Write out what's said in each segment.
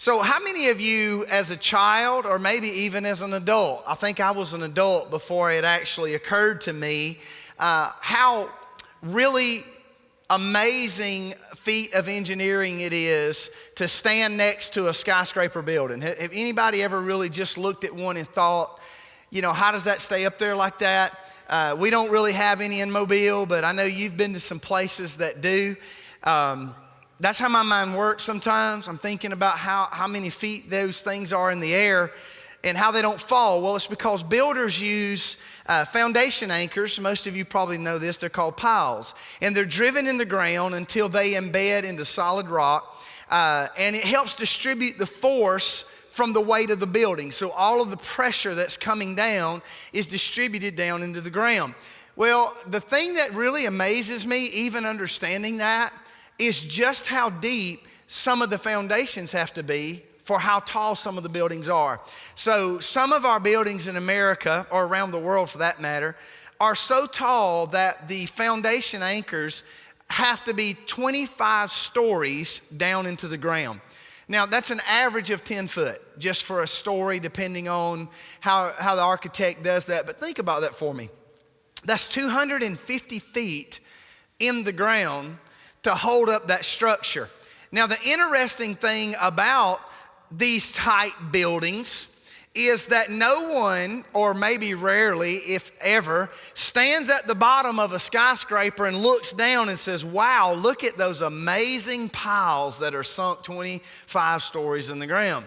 So how many of you as a child or maybe even as an adult, I think I was an adult before it actually occurred to me, how really amazing feat of engineering it is to stand next to a skyscraper building. Have anybody ever really just looked at one and thought, how does that stay up there like that? We don't really have any in Mobile, but I know you've been to some places that do. That's how my mind works sometimes. I'm thinking about how many feet those things are in the air and how they don't fall. Well, it's because builders use foundation anchors. Most of you probably know this. They're called piles. And they're driven in the ground until they embed into solid rock. And it helps distribute the force from the weight of the building. So all of the pressure that's coming down is distributed down into the ground. Well, the thing that really amazes me, even understanding that, is just how deep some of the foundations have to be for how tall some of the buildings are. So some of our buildings in America, or around the world for that matter, are so tall that the foundation anchors have to be 25 stories down into the ground. Now, that's an average of 10 foot, just for a story, depending on how the architect does that. But think about that for me. That's 250 feet in the ground to hold up that structure. Now, the interesting thing about these tight buildings is that no one, or maybe rarely, if ever, stands at the bottom of a skyscraper and looks down and says, wow, look at those amazing piles that are sunk 25 stories in the ground.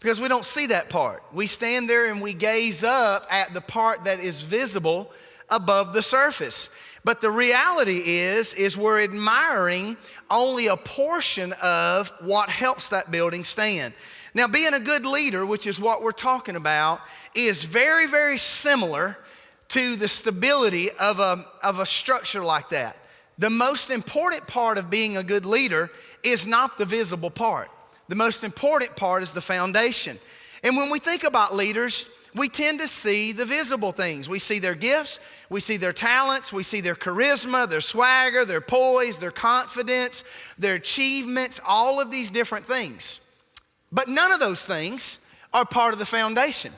Because we don't see that part. We stand there and we gaze up at the part that is visible above the surface. But the reality is we're admiring only a portion of what helps that building stand. Now, being a good leader, which is what we're talking about, is very, very similar to the stability of a structure like that. The most important part of being a good leader is not the visible part. The most important part is the foundation. And when we think about leaders, we tend to see the visible things. We see their gifts, we see their talents, we see their charisma, their swagger, their poise, their confidence, their achievements, all of these different things. But none of those things are part of the foundation.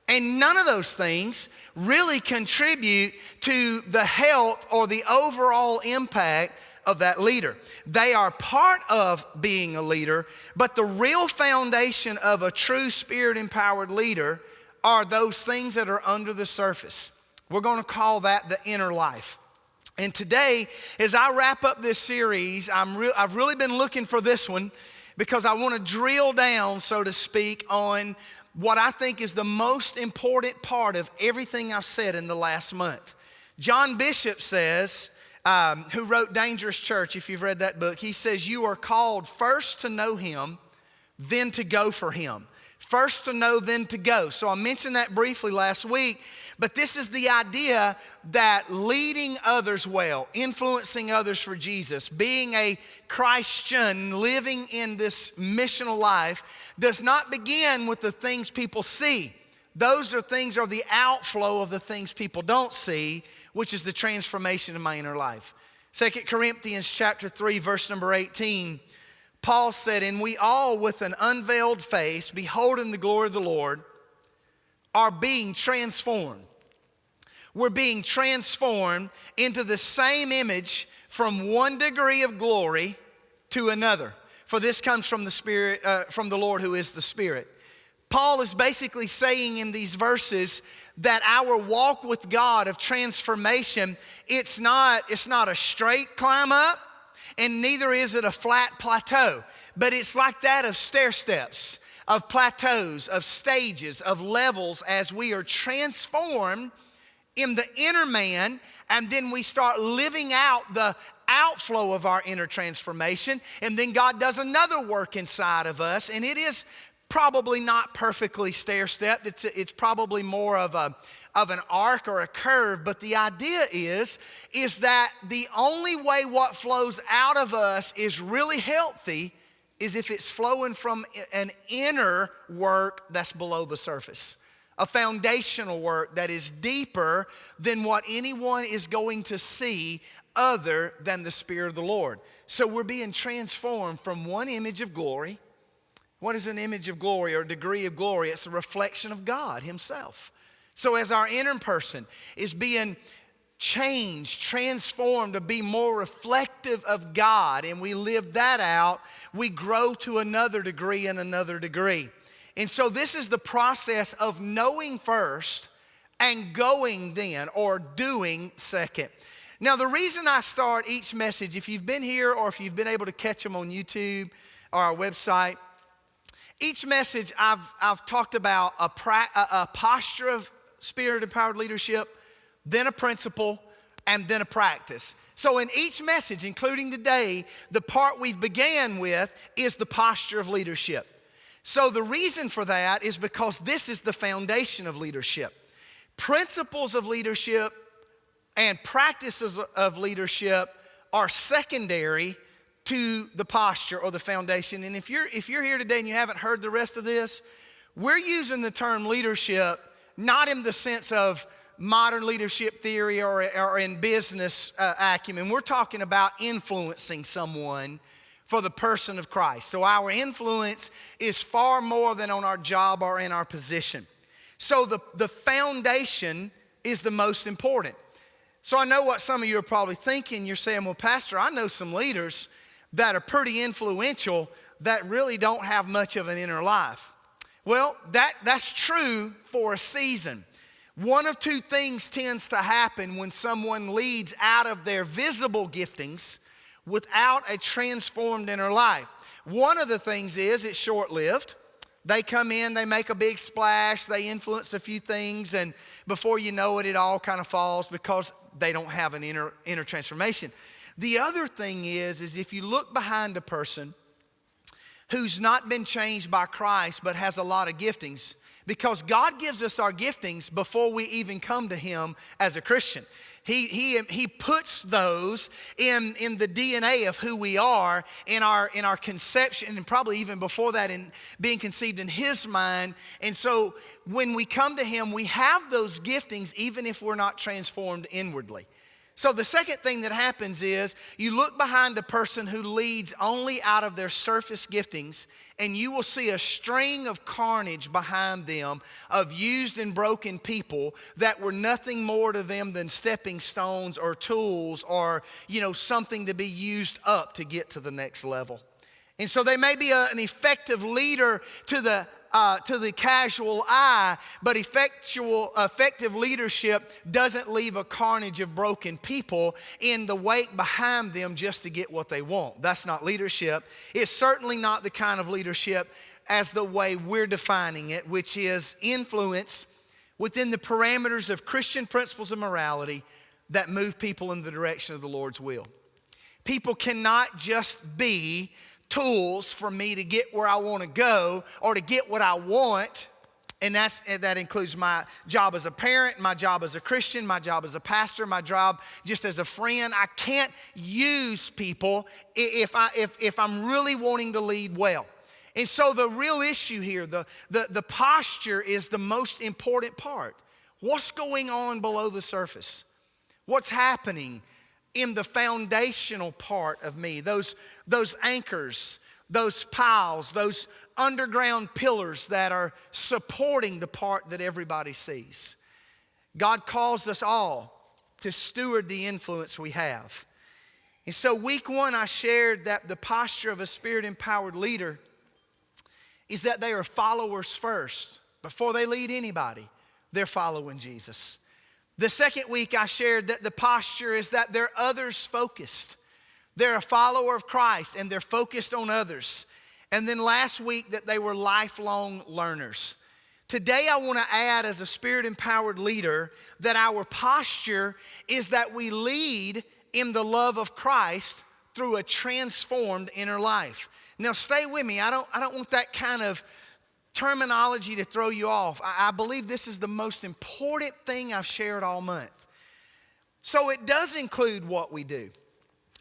And none of those things really contribute to the health or the overall impact of that leader. They are part of being a leader, but the real foundation of a true spirit-empowered leader are those things that are under the surface. We're going to call that the inner life. And today, as I wrap up this series, I've really been looking for this one because I want to drill down, so to speak, on what I think is the most important part of everything I've said in the last month. John Bishop says, who wrote Dangerous Church, if you've read that book, he says, you are called first to know him, then to go for him. First to know, then to go. So I mentioned that briefly last week, but this is the idea that leading others well, influencing others for Jesus, being a Christian, living in this missional life does not begin with the things people see. Those things are the outflow of the things people don't see, which is the transformation of my inner life. 2 Corinthians chapter 3, verse number 18, Paul said, and we all with an unveiled face, beholding the glory of the Lord, are being transformed. We're being transformed into the same image from one degree of glory to another. For this comes from the Spirit, from the Lord who is the Spirit. Paul is basically saying in these verses that our walk with God of transformation, it's not a straight climb up, and neither is it a flat plateau, but it's like that of stair steps, of plateaus, of stages, of levels as we are transformed in the inner man, and then we start living out the outflow of our inner transformation, and then God does another work inside of us, and it is probably not perfectly stair-stepped. It's probably more of an arc or a curve, but the idea is that the only way what flows out of us is really healthy is if it's flowing from an inner work that's below the surface, a foundational work that is deeper than what anyone is going to see other than the Spirit of the Lord. So we're being transformed from one image of glory What is an image of glory or degree of glory? It's a reflection of God himself. So as our inner person is being changed, transformed to be more reflective of God, and we live that out, we grow to another degree and another degree. And so this is the process of knowing first and going then, or doing second. Now, the reason I start each message, if you've been here or if you've been able to catch them on YouTube or our website, each message I've talked about a posture of Spirit-empowered leadership, then a principle, and then a practice. So in each message, including today, the part we began with is the posture of leadership. So the reason for that is because this is the foundation of leadership. Principles of leadership and practices of leadership are secondary to the posture or the foundation. And if you're here today and you haven't heard the rest of this, we're using the term leadership not in the sense of modern leadership theory or in business acumen. We're talking about influencing someone for the person of Christ. So our influence is far more than on our job or in our position. So the foundation is the most important. So I know what some of you are probably thinking. You're saying, well, Pastor, I know some leaders that are pretty influential that really don't have much of an inner life. Well, that's true for a season. One of two things tends to happen when someone leads out of their visible giftings without a transformed inner life. One of the things is it's short-lived. They come in, they make a big splash, they influence a few things, and before you know it, it all kind of falls because they don't have an inner transformation. The other thing is if you look behind a person who's not been changed by Christ but has a lot of giftings, because God gives us our giftings before we even come to him as a Christian. He puts those in the DNA of who we are, in our conception, and probably even before that in being conceived in his mind. And so when we come to him, we have those giftings even if we're not transformed inwardly. So the second thing that happens is you look behind a person who leads only out of their surface giftings, and you will see a string of carnage behind them of used and broken people that were nothing more to them than stepping stones or tools or, something to be used up to get to the next level. And so they may be an effective leader to the casual eye, but effective leadership doesn't leave a carnage of broken people in the wake behind them just to get what they want. That's not leadership. It's certainly not the kind of leadership as the way we're defining it, which is influence within the parameters of Christian principles of morality that move people in the direction of the Lord's will. People cannot just be tools for me to get where I want to go or to get what I want. And that includes my job as a parent, my job as a Christian, my job as a pastor, my job just as a friend. I can't use people if I'm really wanting to lead well. And so the real issue here, the posture is the most important part. What's going on below the surface? What's happening in the foundational part of me? Those anchors, those piles, those underground pillars that are supporting the part that everybody sees. God calls us all to steward the influence we have. And so week one, I shared that the posture of a Spirit-empowered leader is that they are followers first. Before they lead anybody, they're following Jesus. The second week, I shared that the posture is that they're others focused. They're a follower of Christ and they're focused on others. And then last week, that they were lifelong learners. Today, I want to add as a Spirit-empowered leader that our posture is that we lead in the love of Christ through a transformed inner life. Now, stay with me. I don't want that kind of terminology to throw you off. I believe this is the most important thing I've shared all month. So it does include what we do.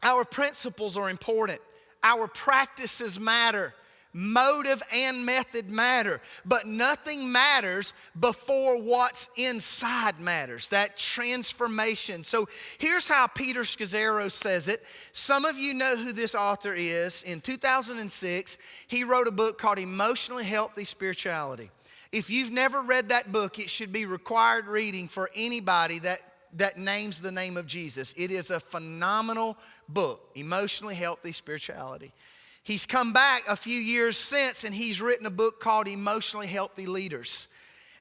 Our principles are important. Our practices matter. Motive and method matter, but nothing matters before what's inside matters, that transformation. So here's how Peter Scazzero says it. Some of you know who this author is. In 2006, he wrote a book called Emotionally Healthy Spirituality. If you've never read that book, it should be required reading for anybody that names the name of Jesus. It is a phenomenal book, Emotionally Healthy Spirituality. He's come back a few years since and he's written a book called Emotionally Healthy Leaders.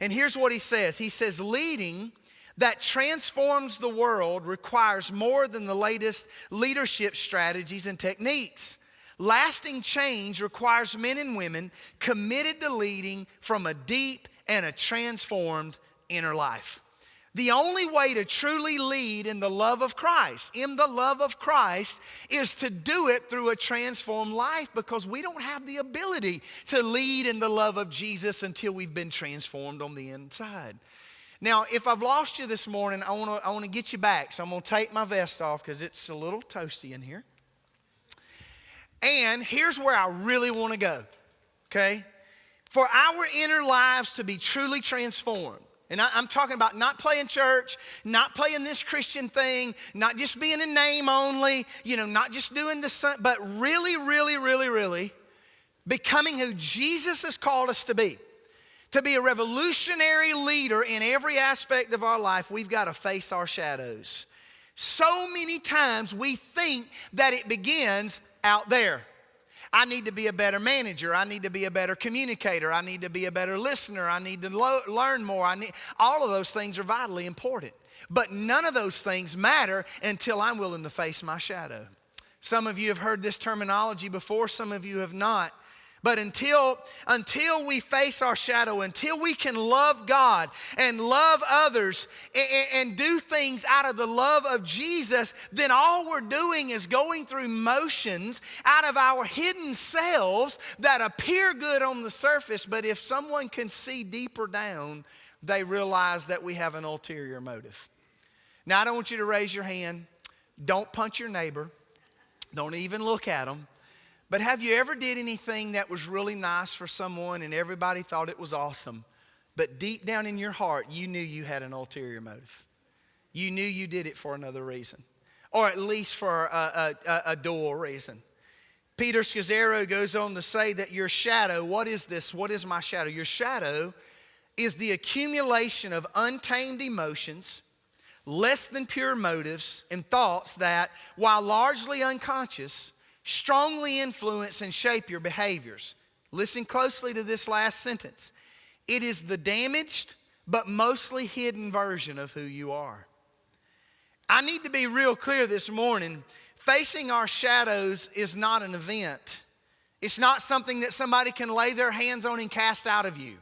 And here's what he says. He says, leading that transforms the world requires more than the latest leadership strategies and techniques. Lasting change requires men and women committed to leading from a deep and a transformed inner life. The only way to truly lead in the love of Christ, is to do it through a transformed life, because we don't have the ability to lead in the love of Jesus until we've been transformed on the inside. Now, if I've lost you this morning, I want to get you back. So I'm going to take my vest off because it's a little toasty in here. And here's where I really want to go, okay? For our inner lives to be truly transformed, and I'm talking about not playing church, not playing this Christian thing, not just being a name only, not just doing the, but really becoming who Jesus has called us to be. To be a revolutionary leader in every aspect of our life, we've got to face our shadows. So many times we think that it begins out there. I need to be a better manager. I need to be a better communicator. I need to be a better listener. I need to learn more. All of those things are vitally important. But none of those things matter until I'm willing to face my shadow. Some of you have heard this terminology before. Some of you have not. But until we face our shadow, until we can love God and love others and do things out of the love of Jesus, then all we're doing is going through motions out of our hidden selves that appear good on the surface. But if someone can see deeper down, they realize that we have an ulterior motive. Now, I don't want you to raise your hand. Don't punch your neighbor. Don't even look at them. But have you ever did anything that was really nice for someone and everybody thought it was awesome, but deep down in your heart, you knew you had an ulterior motive? You knew you did it for another reason, or at least for a dual reason. Peter Scazzero goes on to say that your shadow, what is this? What is my shadow? Your shadow is the accumulation of untamed emotions, less than pure motives, and thoughts that, while largely unconscious, strongly influence and shape your behaviors. Listen closely to this last sentence. It is the damaged but mostly hidden version of who you are. I need to be real clear this morning. Facing our shadows is not an event. It's not something that somebody can lay their hands on and cast out of you.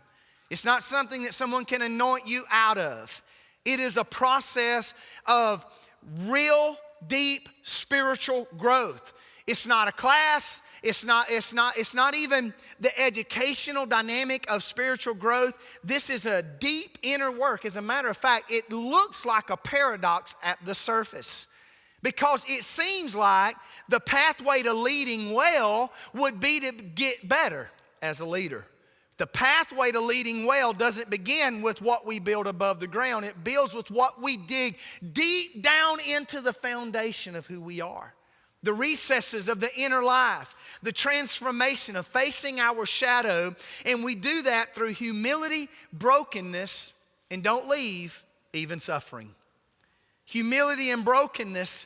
It's not something that someone can anoint you out of. It is a process of real, deep spiritual growth. It's not a class. It's not even the educational dynamic of spiritual growth. This is a deep inner work. As a matter of fact, it looks like a paradox at the surface, because it seems like the pathway to leading well would be to get better as a leader. The pathway to leading well doesn't begin with what we build above the ground. It builds with what we dig deep down into the foundation of who we are. The recesses of the inner life, the transformation of facing our shadow, and we do that through humility, brokenness, and don't leave, even suffering. Humility and brokenness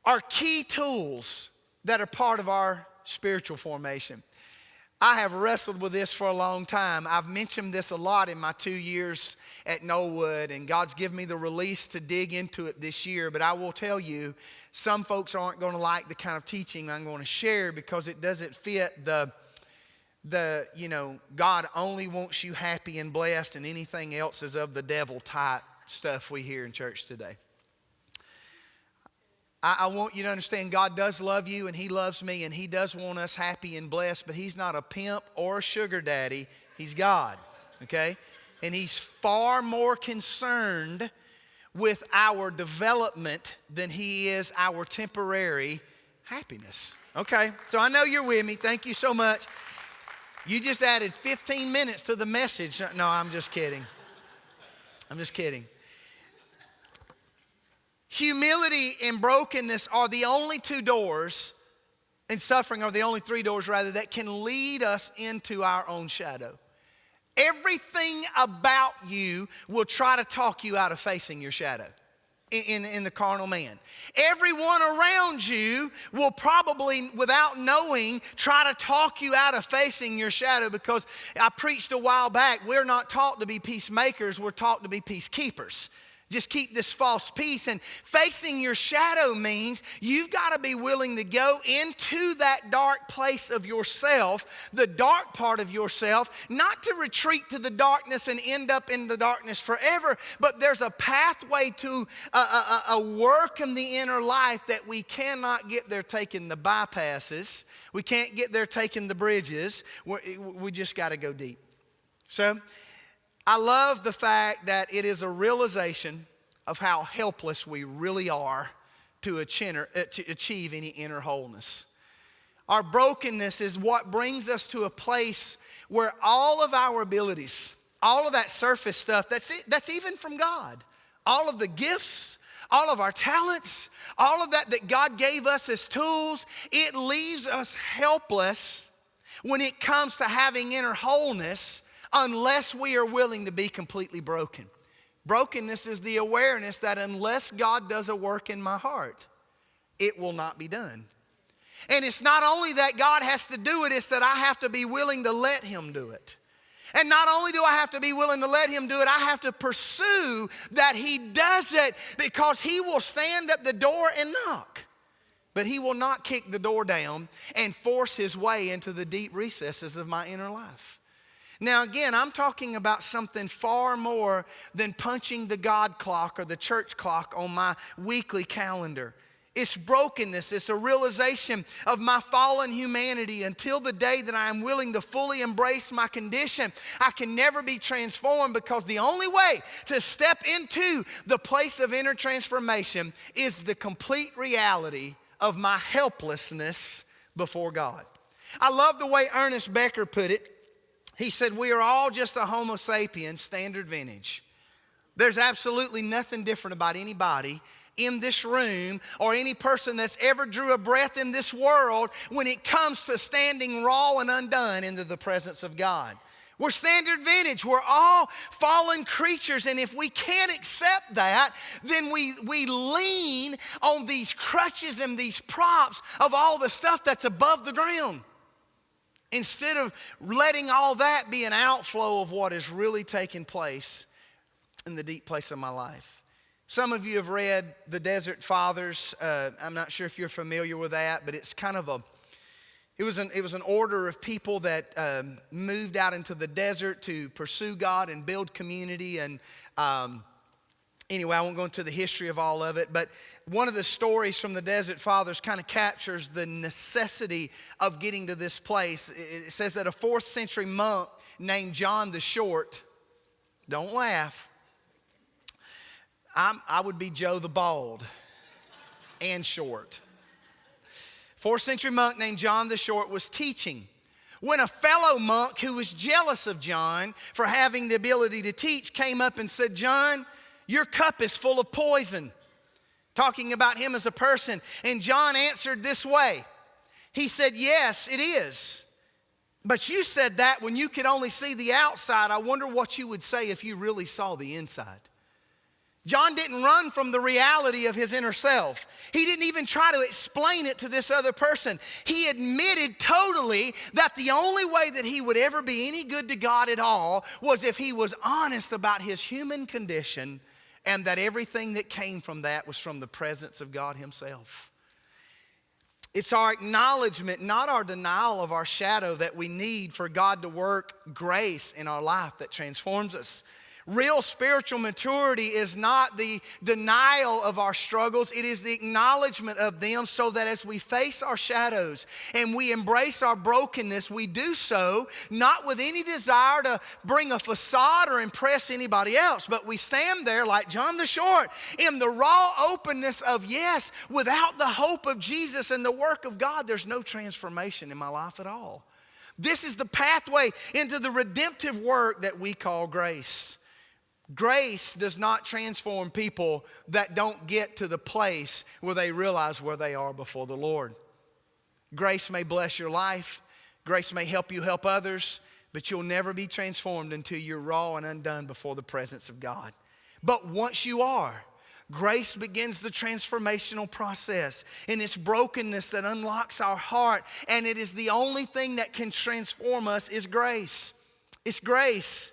are key tools that are part of our spiritual formation. I have wrestled with this for a long time. I've mentioned this a lot in my 2 years at Knollwood, and God's given me the release to dig into it this year. But I will tell you, some folks aren't going to like the kind of teaching I'm going to share, because it doesn't fit the God only wants you happy and blessed, and anything else is of the devil type stuff we hear in church today. I want you to understand God does love you, and He loves me, and He does want us happy and blessed, but He's not a pimp or a sugar daddy. He's God, okay? And He's far more concerned with our development than He is our temporary happiness, okay? So I know you're with me. Thank you so much. You just added 15 minutes to the message. No, I'm just kidding. I'm just kidding. Humility and brokenness are the only two doors, and suffering are the only three doors, rather, that can lead us into our own shadow. Everything about you will try to talk you out of facing your shadow in the carnal man. Everyone around you will probably, without knowing, try to talk you out of facing your shadow, because I preached a while back, we're not taught to be peacemakers, we're taught to be peacekeepers. Just keep this false peace. And facing your shadow means you've got to be willing to go into that dark place of yourself, the dark part of yourself, not to retreat to the darkness and end up in the darkness forever, but there's a pathway to a work in the inner life that we cannot get there taking the bypasses. We can't get there taking the bridges. We just got to go deep. So I love the fact that it is a realization of how helpless we really are to achieve any inner wholeness. Our brokenness is what brings us to a place where all of our abilities, all of that surface stuff, that's even from God, all of the gifts, all of our talents, all of that God gave us as tools, it leaves us helpless when it comes to having inner wholeness, unless we are willing to be completely broken. Brokenness is the awareness that unless God does a work in my heart, it will not be done. And it's not only that God has to do it, it's that I have to be willing to let Him do it. And not only do I have to be willing to let Him do it, I have to pursue that He does it, because He will stand at the door and knock. But He will not kick the door down and force His way into the deep recesses of my inner life. Now again, I'm talking about something far more than punching the God clock or the church clock on my weekly calendar. It's brokenness. It's a realization of my fallen humanity. Until the day that I am willing to fully embrace my condition, I can never be transformed, because the only way to step into the place of inner transformation is the complete reality of my helplessness before God. I love the way Ernest Becker put it. He said, we are all just a Homo sapiens standard vintage. There's absolutely nothing different about anybody in this room or any person that's ever drew a breath in this world when it comes to standing raw and undone into the presence of God. We're standard vintage. We're all fallen creatures. And if we can't accept that, then we lean on these crutches and these props of all the stuff that's above the ground, instead of letting all that be an outflow of what is really taking place in the deep place of my life. Some of you have read The Desert Fathers. I'm not sure if you're familiar with that, but it's kind of it was an order of people that moved out into the desert to pursue God and build community. And anyway, I won't go into the history of all of it, but one of the stories from the Desert Fathers kind of captures the necessity of getting to this place. It says that a 4th century monk named John the Short, don't laugh, I would be Joe the Bald and short. 4th century monk named John the Short was teaching when a fellow monk who was jealous of John for having the ability to teach came up and said, John, your cup is full of poison. Talking about him as a person. And John answered this way. He said, yes, it is. But you said that when you could only see the outside. I wonder what you would say if you really saw the inside. John didn't run from the reality of his inner self. He didn't even try to explain it to this other person. He admitted totally that the only way that he would ever be any good to God at all was if he was honest about his human condition, and that everything that came from that was from the presence of God Himself. It's our acknowledgement, not our denial of our shadow, that we need for God to work grace in our life that transforms us. Real spiritual maturity is not the denial of our struggles. It is the acknowledgement of them, so that as we face our shadows and we embrace our brokenness, we do so not with any desire to bring a facade or impress anybody else, but we stand there like John the Short in the raw openness of, yes, without the hope of Jesus and the work of God, there's no transformation in my life at all. This is the pathway into the redemptive work that we call grace. Grace does not transform people that don't get to the place where they realize where they are before the Lord. Grace may bless your life. Grace may help you help others, but you'll never be transformed until you're raw and undone before the presence of God. But once you are, grace begins the transformational process. And it's brokenness that unlocks our heart. And it is the only thing that can transform us is grace. It's grace.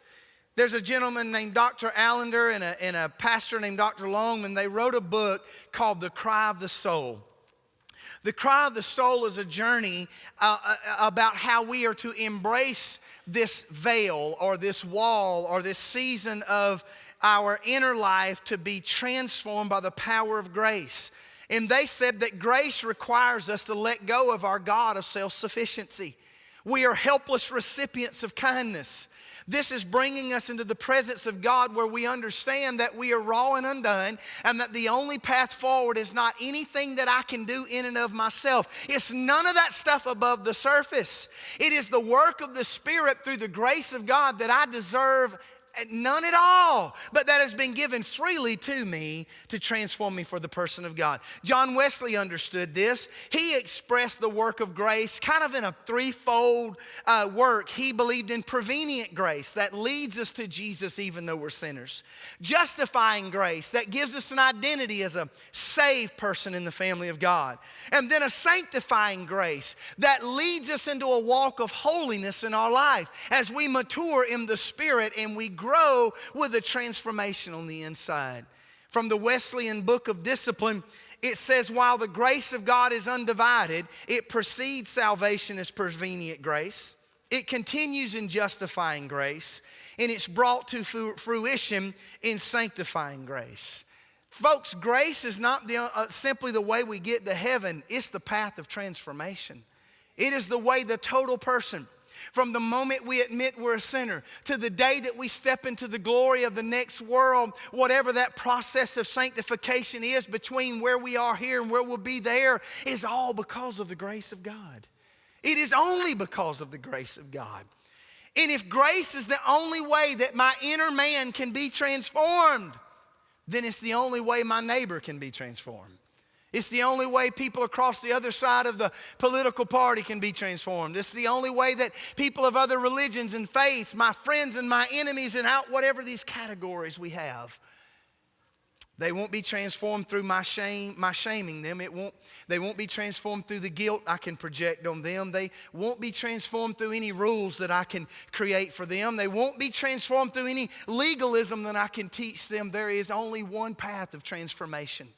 There's a gentleman named Dr. Allender and a pastor named Dr. Longman. They wrote a book called The Cry of the Soul. The Cry of the Soul is a journey about how we are to embrace this veil or this wall or this season of our inner life to be transformed by the power of grace. And they said that grace requires us to let go of our God of self-sufficiency. We are helpless recipients of kindness. This is bringing us into the presence of God where we understand that we are raw and undone and that the only path forward is not anything that I can do in and of myself. It's none of that stuff above the surface. It is the work of the Spirit through the grace of God that I deserve none at all, but that has been given freely to me to transform me for the person of God. John Wesley understood this. He expressed the work of grace kind of in a threefold work. He believed in prevenient grace that leads us to Jesus even though we're sinners. Justifying grace that gives us an identity as a saved person in the family of God. And then a sanctifying grace that leads us into a walk of holiness in our life as we mature in the Spirit and we grow with a transformation on the inside. From the Wesleyan Book of Discipline, it says, while the grace of God is undivided, it precedes salvation as prevenient grace. It continues in justifying grace, and it's brought to fruition in sanctifying grace. Folks, grace is not simply the way we get to heaven. It's the path of transformation. It is the way the total person, from the moment we admit we're a sinner to the day that we step into the glory of the next world, whatever that process of sanctification is between where we are here and where we'll be there, is all because of the grace of God. It is only because of the grace of God. And if grace is the only way that my inner man can be transformed, then it's the only way my neighbor can be transformed. It's the only way people across the other side of the political party can be transformed. It's the only way that people of other religions and faiths, my friends and my enemies and out whatever these categories we have, they won't be transformed through my shaming them. They won't be transformed through the guilt I can project on them. They won't be transformed through any rules that I can create for them. They won't be transformed through any legalism that I can teach them. There is only one path of transformation,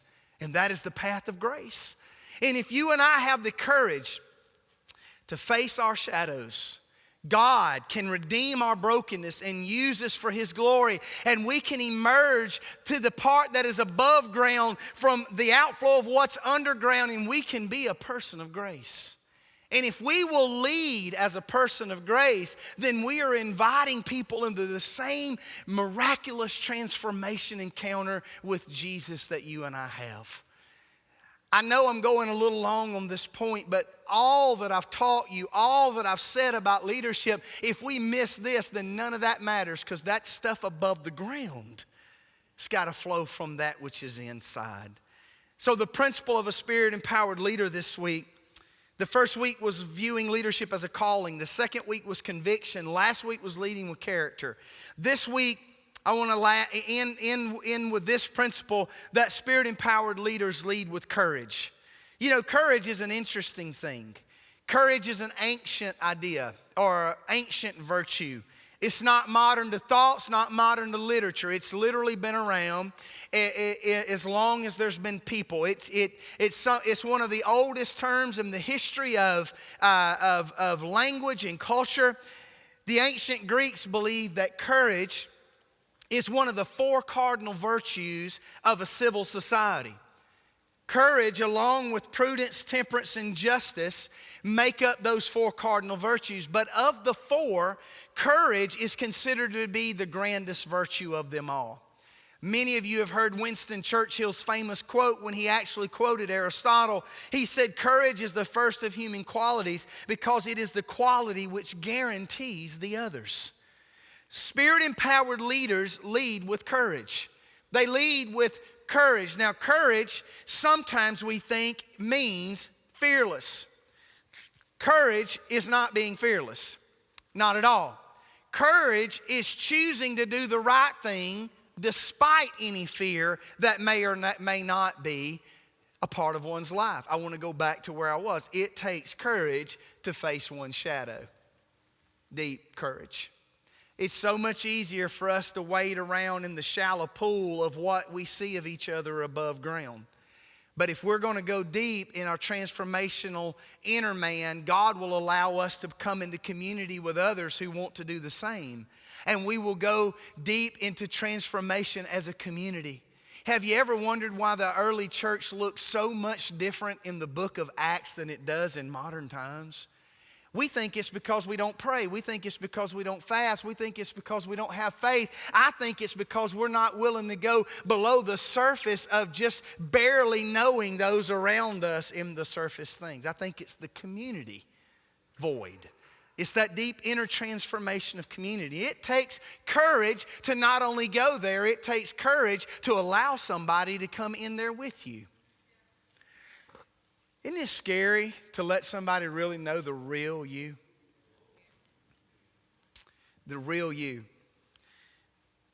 and that is the path of grace. And if you and I have the courage to face our shadows, God can redeem our brokenness and use us for His glory. And we can emerge to the part that is above ground from the outflow of what's underground, and we can be a person of grace. And if we will lead as a person of grace, then we are inviting people into the same miraculous transformation encounter with Jesus that you and I have. I know I'm going a little long on this point, but all that I've taught you, all that I've said about leadership, if we miss this, then none of that matters, because that stuff above the ground, it's got to flow from that which is inside. So the principle of a Spirit-empowered leader this week, the first week was viewing leadership as a calling. The second week was conviction. Last week was leading with character. This week, I want to end with this principle that Spirit-empowered leaders lead with courage. You know, courage is an interesting thing. Courage is an ancient idea or ancient virtue. It's not modern to thought, it's not modern to literature. It's literally been around as long as there's been people. It's one of the oldest terms in the history of language and culture. The ancient Greeks believed that courage is one of the 4 cardinal virtues of a civil society. Courage, along with prudence, temperance, and justice, make up those 4 cardinal virtues. But of the 4, courage is considered to be the grandest virtue of them all. Many of you have heard Winston Churchill's famous quote when he actually quoted Aristotle. He said, "Courage is the first of human qualities because it is the quality which guarantees the others." Spirit-empowered leaders lead with courage. They lead with courage. Now, courage, sometimes we think, means fearless. Courage is not being fearless. Not at all. Courage is choosing to do the right thing despite any fear that may or may not be a part of one's life. I want to go back to where I was. It takes courage to face one's shadow. Deep courage. It's so much easier for us to wade around in the shallow pool of what we see of each other above ground. But if we're going to go deep in our transformational inner man, God will allow us to come into community with others who want to do the same. And we will go deep into transformation as a community. Have you ever wondered why the early church looks so much different in the book of Acts than it does in modern times? We think it's because we don't pray. We think it's because we don't fast. We think it's because we don't have faith. I think it's because we're not willing to go below the surface of just barely knowing those around us in the surface things. I think it's the community void. It's that deep inner transformation of community. It takes courage to not only go there, it takes courage to allow somebody to come in there with you. Isn't it scary to let somebody really know the real you? The real you.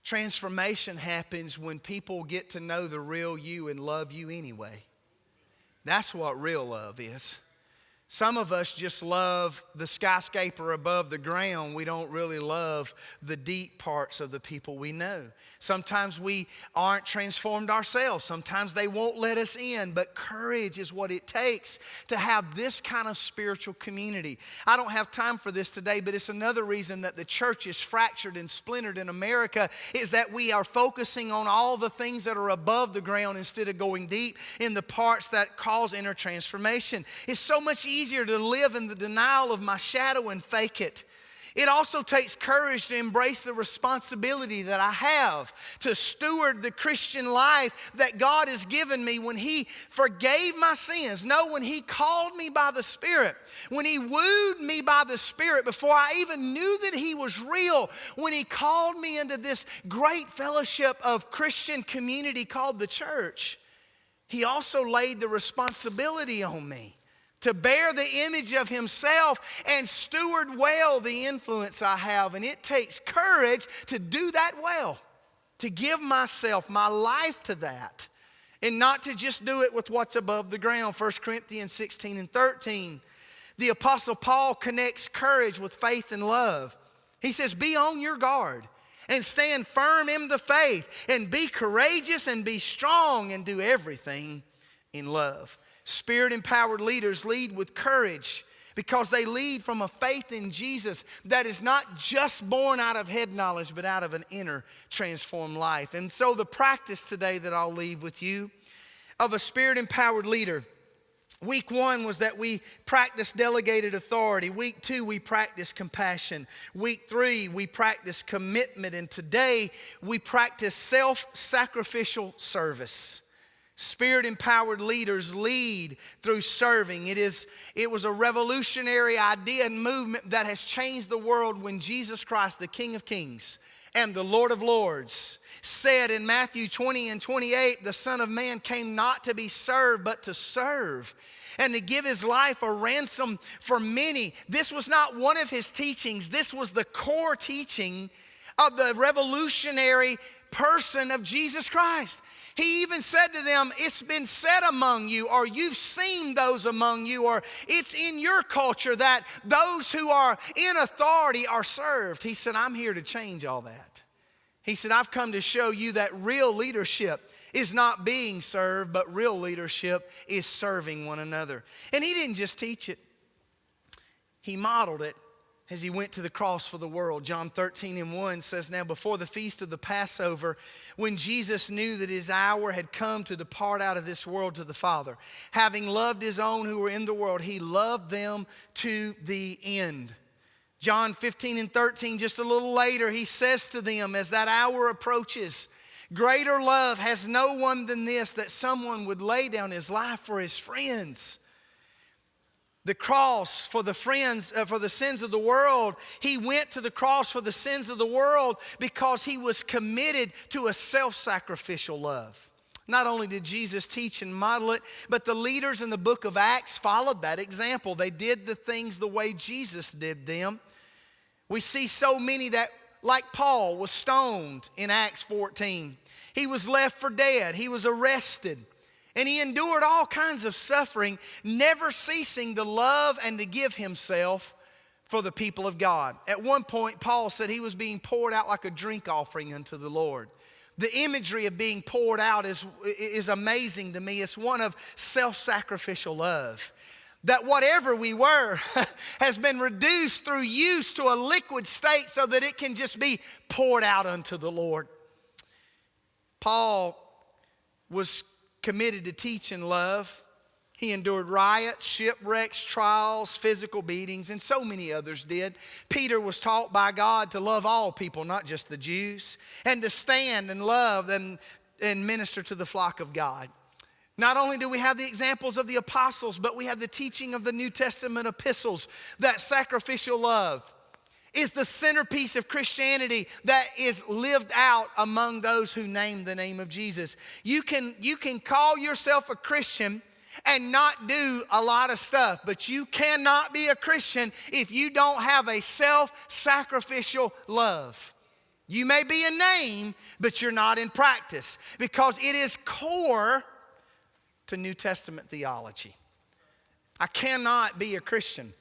Transformation happens when people get to know the real you and love you anyway. That's what real love is. Some of us just love the skyscraper above the ground. We don't really love the deep parts of the people we know. Sometimes we aren't transformed ourselves. Sometimes they won't let us in. But courage is what it takes to have this kind of spiritual community. I don't have time for this today, but it's another reason that the church is fractured and splintered in America is that we are focusing on all the things that are above the ground instead of going deep in the parts that cause inner transformation. It's so much easier to live in the denial of my shadow and fake it. It also takes courage to embrace the responsibility that I have to steward the Christian life that God has given me when He forgave my sins. No, when He called me by the Spirit, when He wooed me by the Spirit before I even knew that He was real, when He called me into this great fellowship of Christian community called the church, He also laid the responsibility on me to bear the image of Himself and steward well the influence I have. And it takes courage to do that well, to give myself, my life to that, and not to just do it with what's above the ground. 1 Corinthians 16 and 13, the Apostle Paul connects courage with faith and love. He says, be on your guard and stand firm in the faith and be courageous and be strong and do everything in love. Spirit-empowered leaders lead with courage because they lead from a faith in Jesus that is not just born out of head knowledge, but out of an inner transformed life. And so the practice today that I'll leave with you of a Spirit-empowered leader. Week 1 was that we practiced delegated authority. Week 2, we practiced compassion. Week 3, we practiced commitment. And today, we practice self-sacrificial service. Spirit-empowered leaders lead through serving. It was a revolutionary idea and movement that has changed the world when Jesus Christ, the King of Kings and the Lord of Lords, said in Matthew 20 and 28, the Son of Man came not to be served, but to serve and to give His life a ransom for many. This was not one of His teachings. This was the core teaching of the revolutionary person of Jesus Christ. He even said to them, it's been said among you, or you've seen those among you, or it's in your culture that those who are in authority are served. He said, I'm here to change all that. He said, I've come to show you that real leadership is not being served, but real leadership is serving one another. And He didn't just teach it. He modeled it as He went to the cross for the world. John 13 and 1 says, now before the feast of the Passover, when Jesus knew that His hour had come to depart out of this world to the Father, having loved His own who were in the world, He loved them to the end. John 15 and 13, just a little later, He says to them as that hour approaches, Greater love has no one than this, that someone would lay down his life for his friends. The cross for the for the sins of the world. He went to the cross for the sins of the world because he was committed to a self-sacrificial love. Not only did Jesus teach and model it, but the leaders in the book of Acts followed that example. They did the things the way Jesus did them. We see so many that, like Paul, was stoned in Acts 14. He was left for dead. He was arrested. And he endured all kinds of suffering, never ceasing to love and to give himself for the people of God. At one point, Paul said he was being poured out like a drink offering unto the Lord. The imagery of being poured out is amazing to me. It's one of self-sacrificial love. That whatever we were has been reduced through use to a liquid state so that it can just be poured out unto the Lord. Paul was committed to teach and love. He endured riots, shipwrecks, trials, physical beatings, and so many others did. Peter was taught by God to love all people, not just the Jews, and to stand and love and minister to the flock of God. Not only do we have the examples of the apostles, but we have the teaching of the New Testament epistles. That sacrificial love is the centerpiece of Christianity that is lived out among those who name the name of Jesus. You can call yourself a Christian and not do a lot of stuff, but you cannot be a Christian if you don't have a self-sacrificial love. You may be in name, but you're not in practice, because it is core to New Testament theology. I cannot be a Christian,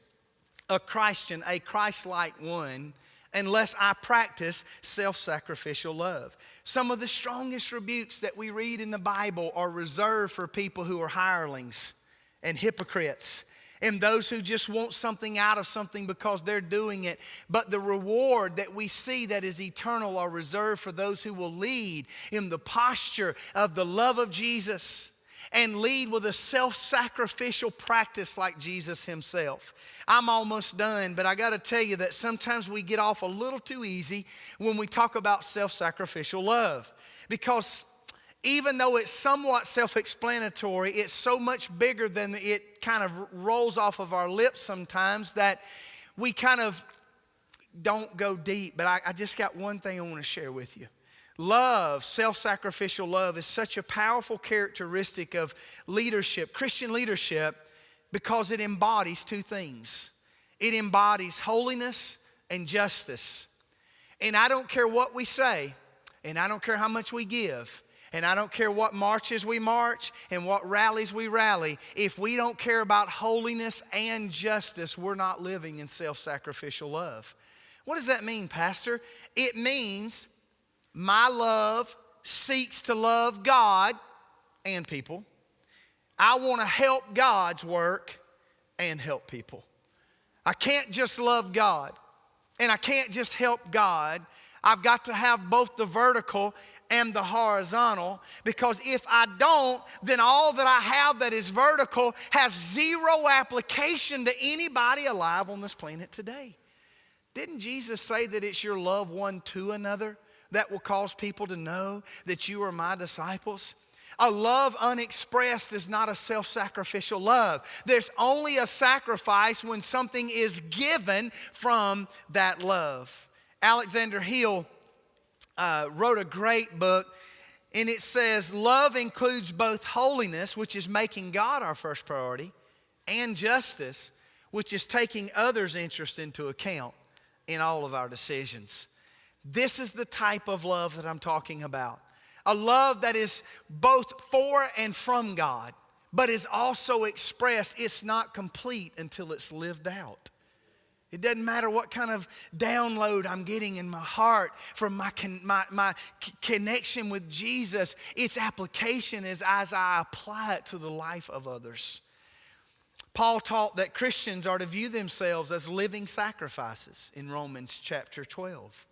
a Christ-like one, unless I practice self-sacrificial love. Some of the strongest rebukes that we read in the Bible are reserved for people who are hirelings and hypocrites and those who just want something out of something because they're doing it. But the reward that we see that is eternal are reserved for those who will lead in the posture of the love of Jesus and lead with a self-sacrificial practice like Jesus himself. I'm almost done, but I got to tell you that sometimes we get off a little too easy when we talk about self-sacrificial love. Because even though it's somewhat self-explanatory, it's so much bigger than it kind of rolls off of our lips sometimes that we kind of don't go deep. But I just got one thing I want to share with you. Love, self-sacrificial love, is such a powerful characteristic of leadership, Christian leadership, because it embodies two things. It embodies holiness and justice. And I don't care what we say, and I don't care how much we give, and I don't care what marches we march and what rallies we rally. If we don't care about holiness and justice, we're not living in self-sacrificial love. What does that mean, Pastor? It means my love seeks to love God and people. I want to help God's work and help people. I can't just love God and I can't just help God. I've got to have both the vertical and the horizontal, because if I don't, then all that I have that is vertical has zero application to anybody alive on this planet today. Didn't Jesus say that it's your love one to another that will cause people to know that you are my disciples? A love unexpressed is not a self-sacrificial love. There's only a sacrifice when something is given from that love. Alexander Hill wrote a great book, and it says, love includes both holiness, which is making God our first priority, and justice, which is taking others' interest into account in all of our decisions. This is the type of love that I'm talking about. A love that is both for and from God, but is also expressed. It's not complete until it's lived out. It doesn't matter what kind of download I'm getting in my heart from my connection with Jesus. Its application is as I apply it to the life of others. Paul taught that Christians are to view themselves as living sacrifices in Romans chapter 12.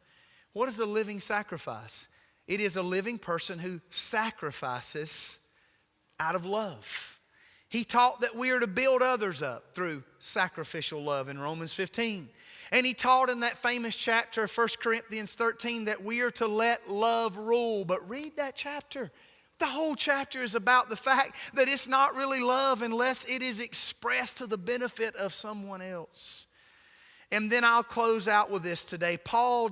What is a living sacrifice? It is a living person who sacrifices out of love. He taught that we are to build others up through sacrificial love in Romans 15. And he taught in that famous chapter of 1 Corinthians 13 that we are to let love rule. But read that chapter. The whole chapter is about the fact that it's not really love unless it is expressed to the benefit of someone else. And then I'll close out with this today. Paul,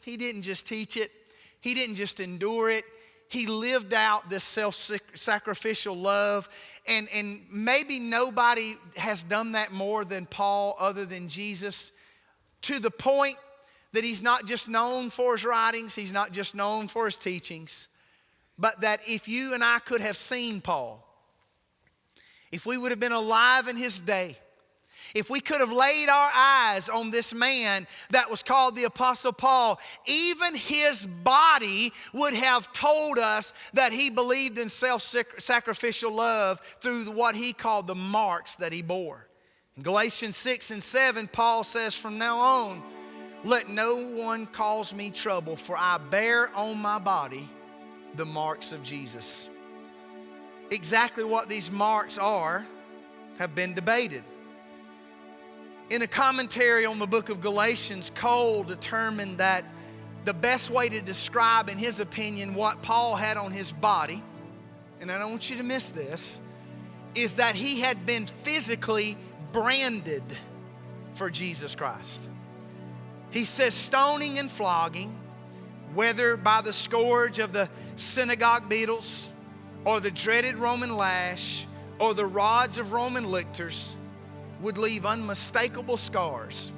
he didn't just teach it. He didn't just endure it. He lived out this self-sacrificial love. And maybe nobody has done that more than Paul other than Jesus, to the point that he's not just known for his writings, he's not just known for his teachings, but that if you and I could have seen Paul, if we would have been alive in his day, if we could have laid our eyes on this man that was called the Apostle Paul, even his body would have told us that he believed in self-sacrificial love through what he called the marks that he bore. In Galatians 6 and 7, Paul says, from now on, let no one cause me trouble, for I bear on my body the marks of Jesus. Exactly what these marks are have been debated. In a commentary on the book of Galatians, Cole determined that the best way to describe, in his opinion, what Paul had on his body, and I don't want you to miss this, is that he had been physically branded for Jesus Christ. He says stoning and flogging, whether by the scourge of the synagogue beadles or the dreaded Roman lash or the rods of Roman lictors, would leave unmistakable scars,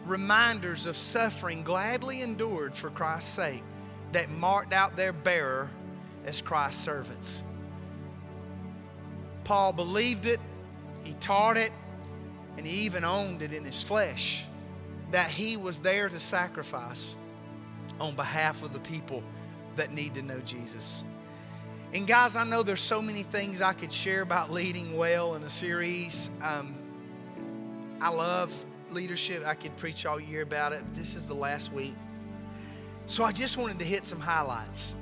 reminders of suffering gladly endured for Christ's sake, that marked out their bearer as Christ's servants. Paul believed it, he taught it, and he even owned it in his flesh, that he was there to sacrifice on behalf of the people that need to know Jesus. And guys, I know there's so many things I could share about leading well in a series. I love leadership. I could preach all year about it. This is the last week. So I just wanted to hit some highlights.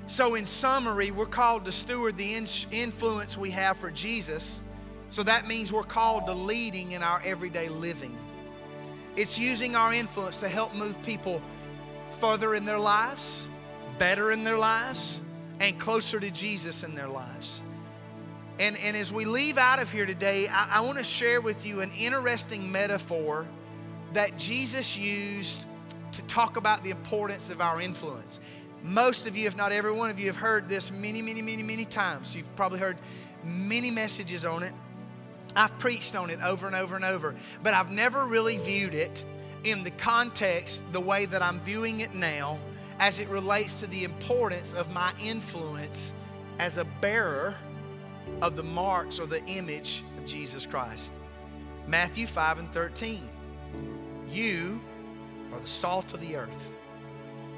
So in summary, we're called to steward the influence we have for Jesus. So that means we're called to leading in our everyday living. It's using our influence to help move people further in their lives, better in their lives, and closer to Jesus in their lives. And as we leave out of here today, I want to share with you an interesting metaphor that Jesus used to talk about the importance of our influence. Most of you, if not every one of you, have heard this many times. You've probably heard many messages on it. I've preached on it over and over and over, but I've never really viewed it in the context, the way that I'm viewing it now, as it relates to the importance of my influence as a bearer of the marks or the image of Jesus Christ. Matthew 5 and 13. You are the salt of the earth.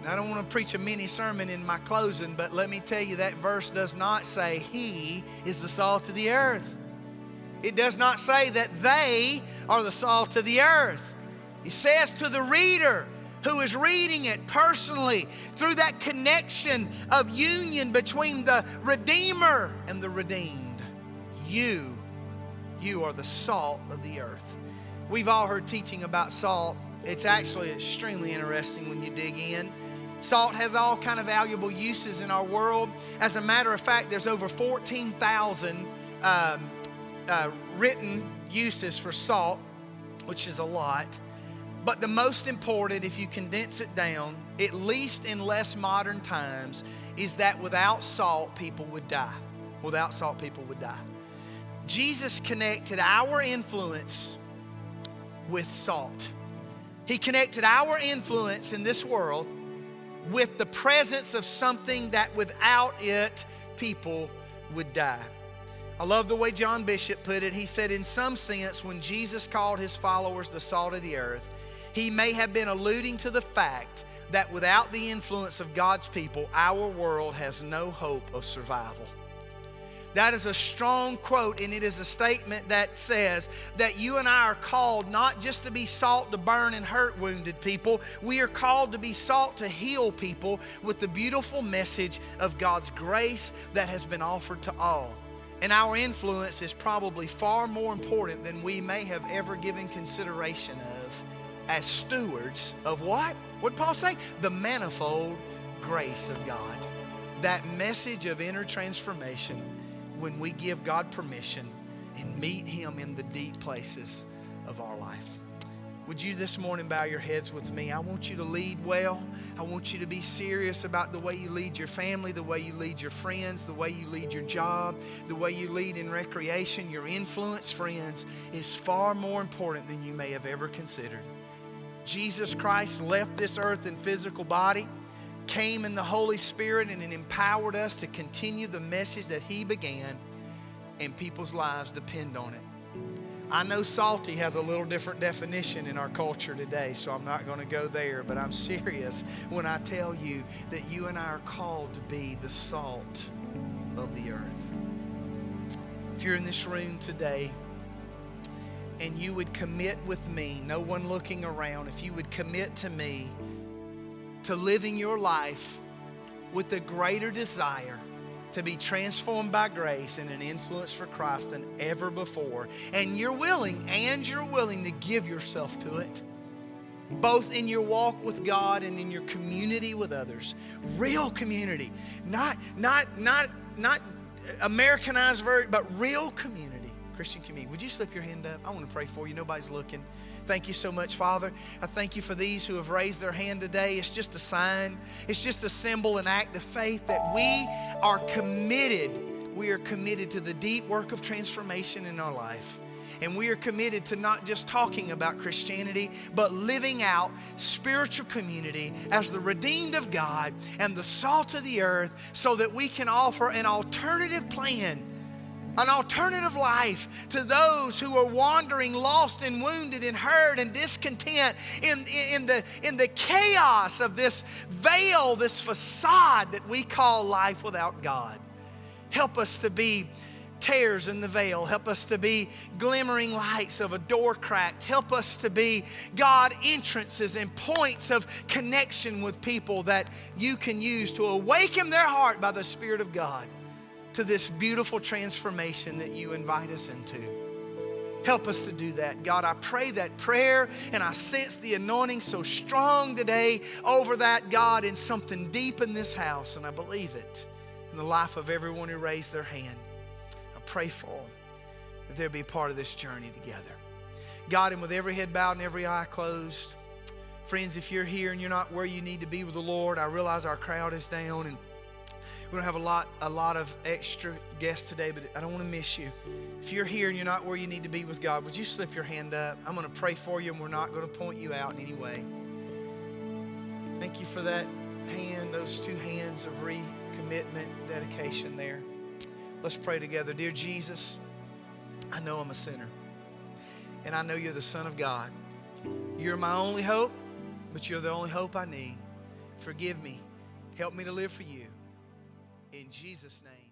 Now, I don't want to preach a mini sermon in my closing, but let me tell you, that verse does not say he is the salt of the earth. It does not say that they are the salt of the earth. It says to the reader who is reading it personally, through that connection of union between the Redeemer and the redeemed, you are the salt of the earth. We've all heard teaching about salt. It's actually extremely interesting when you dig in. Salt has all kind of valuable uses in our world. As a matter of fact, there's over 14,000 written uses for salt, which is a lot. But the most important, if you condense it down, at least in less modern times, is that without salt, people would die. Without salt, people would die. Jesus connected our influence with salt. He connected our influence in this world with the presence of something that without it, people would die. I love the way John Bishop put it. He said, in some sense, when Jesus called his followers the salt of the earth, he may have been alluding to the fact that without the influence of God's people, our world has no hope of survival. That is a strong quote, and it is a statement that says that you and I are called not just to be salt to burn and hurt wounded people. We are called to be salt to heal people with the beautiful message of God's grace that has been offered to all. And our influence is probably far more important than we may have ever given consideration of as stewards of what? What did Paul say? The manifold grace of God. That message of inner transformation when we give God permission and meet Him in the deep places of our life. Would you this morning bow your heads with me? I want you to lead well. I want you to be serious about the way you lead your family, the way you lead your friends, the way you lead your job, the way you lead in recreation. Your influence, friends, is far more important than you may have ever considered. Jesus Christ left this earth in physical body, came in the Holy Spirit, and it empowered us to continue the message that He began, and people's lives depend on it. I know salty has a little different definition in our culture today, so I'm not going to go there, but I'm serious when I tell you that you and I are called to be the salt of the earth. If you're in this room today and you would commit with me, no one looking around, if you would commit to me to living your life with a greater desire to be transformed by grace and an influence for Christ than ever before, and you're willing to give yourself to it, both in your walk with God and in your community with others. Real community, not Americanized version, but real community, Christian community. Would you slip your hand up? I want to pray for you. Nobody's looking. Thank you so much, Father. I thank you for these who have raised their hand today. It's just a sign. It's just a symbol, an act of faith that we are committed. We are committed to the deep work of transformation in our life. And we are committed to not just talking about Christianity, but living out spiritual community as the redeemed of God and the salt of the earth, so that we can offer an alternative plan, an alternative life to those who are wandering, lost and wounded and hurt and discontent in the chaos of this veil, this facade that we call life without God. Help us to be tears in the veil. Help us to be glimmering lights of a door cracked. Help us to be, God, entrances and points of connection with people that you can use to awaken their heart by the Spirit of God to this beautiful transformation that you invite us into. Help us to do that. God, I pray that prayer, and I sense the anointing so strong today over that, God, in something deep in this house, and I believe it in the life of everyone who raised their hand. I pray for them, that they'll be a part of this journey together. God, and with every head bowed and every eye closed, friends, if you're here and you're not where you need to be with the Lord, I realize our crowd is down, and we're going to have a lot of extra guests today, but I don't want to miss you. If you're here and you're not where you need to be with God, would you slip your hand up? I'm going to pray for you, and we're not going to point you out in any way. Thank you for that hand, those two hands of recommitment, dedication there. Let's pray together. Dear Jesus, I know I'm a sinner, and I know you're the Son of God. You're my only hope, but you're the only hope I need. Forgive me. Help me to live for you. In Jesus' name.